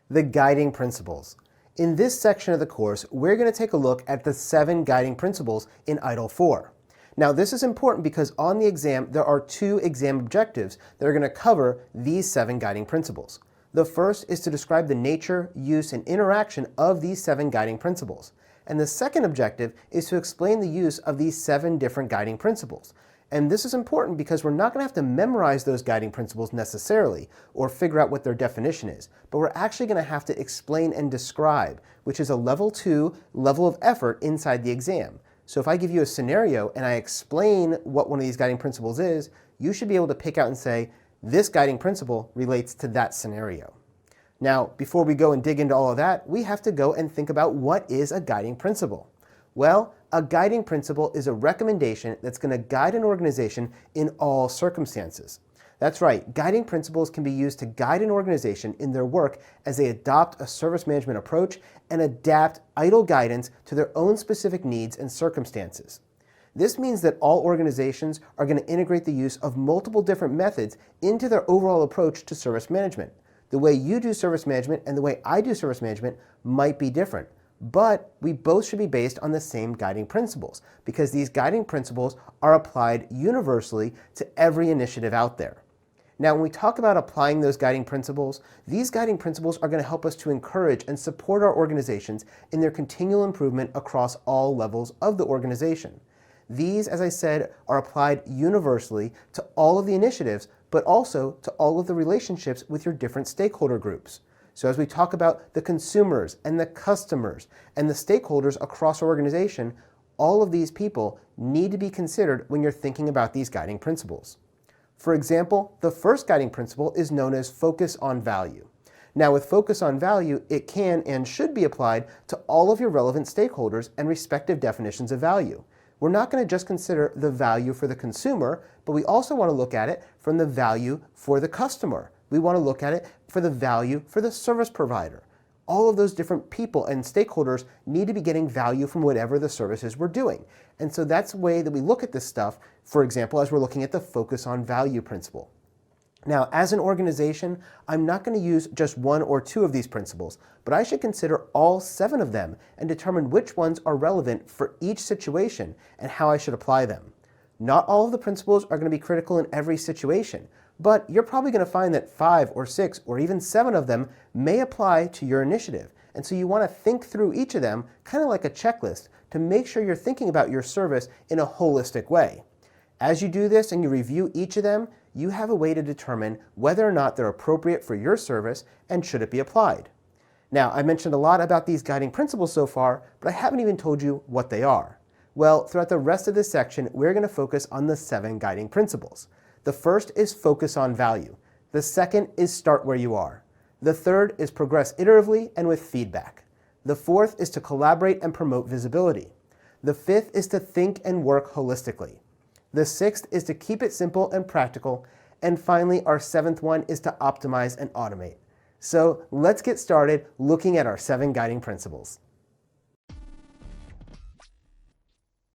The guiding principles. In this section of the course, we're going to take a look at the 7 guiding principles in EIDL 4. Now, this is important because on the exam, there are 2 exam objectives that are going to cover these 7 guiding principles. The first is to describe the nature, use, and interaction of these 7 guiding principles. And the second objective is to explain the use of these 7 different guiding principles. And this is important because we're not going to have to memorize those guiding principles necessarily or figure out what their definition is, but we're actually going to have to explain and describe, which is a level 2 level of effort inside the exam. So if I give you a scenario and I explain what one of these guiding principles is, you should be able to pick out and say, this guiding principle relates to that scenario. Now, before we go and dig into all of that, we have to go and think about what is a guiding principle. Well, a guiding principle is a recommendation that's going to guide an organization in all circumstances. That's right, guiding principles can be used to guide an organization in their work as they adopt a service management approach and adapt EIDL guidance to their own specific needs and circumstances. This means that all organizations are going to integrate the use of multiple different methods into their overall approach to service management. The way you do service management and the way I do service management might be different, but we both should be based on the same guiding principles because these guiding principles are applied universally to every initiative out there. Now, when we talk about applying those guiding principles, these guiding principles are going to help us to encourage and support our organizations in their continual improvement across all levels of the organization. These, as I said, are applied universally to all of the initiatives, but also to all of the relationships with your different stakeholder groups. So as we talk about the consumers and the customers and the stakeholders across our organization, all of these people need to be considered when you're thinking about these guiding principles. For example, the first guiding principle is known as focus on value. Now, with focus on value, it can and should be applied to all of your relevant stakeholders and respective definitions of value. We're not going to just consider the value for the consumer, but we also want to look at it from the value for the customer. We want to look at it for the value for the service provider. All of those different people and stakeholders need to be getting value from whatever the services we're doing. And so that's the way that we look at this stuff, for example, as we're looking at the focus on value principle. Now, as an organization, I'm not going to use just 1 or 2 of these principles, but I should consider all 7 of them and determine which ones are relevant for each situation and how I should apply them. Not all of the principles are going to be critical in every situation, but you're probably going to find that 5 or 6 or even 7 of them may apply to your initiative. And so you want to think through each of them kind of like a checklist to make sure you're thinking about your service in a holistic way. As you do this and you review each of them, you have a way to determine whether or not they're appropriate for your service and should it be applied. Now, I mentioned a lot about these guiding principles so far, but I haven't even told you what they are. Well, throughout the rest of this section, we're going to focus on the 7 guiding principles. The first is focus on value. The second is start where you are. The third is progress iteratively and with feedback. The fourth is to collaborate and promote visibility. The fifth is to think and work holistically. The 6th is to keep it simple and practical. And finally, our 7th one is to optimize and automate. So let's get started looking at our 7 guiding principles.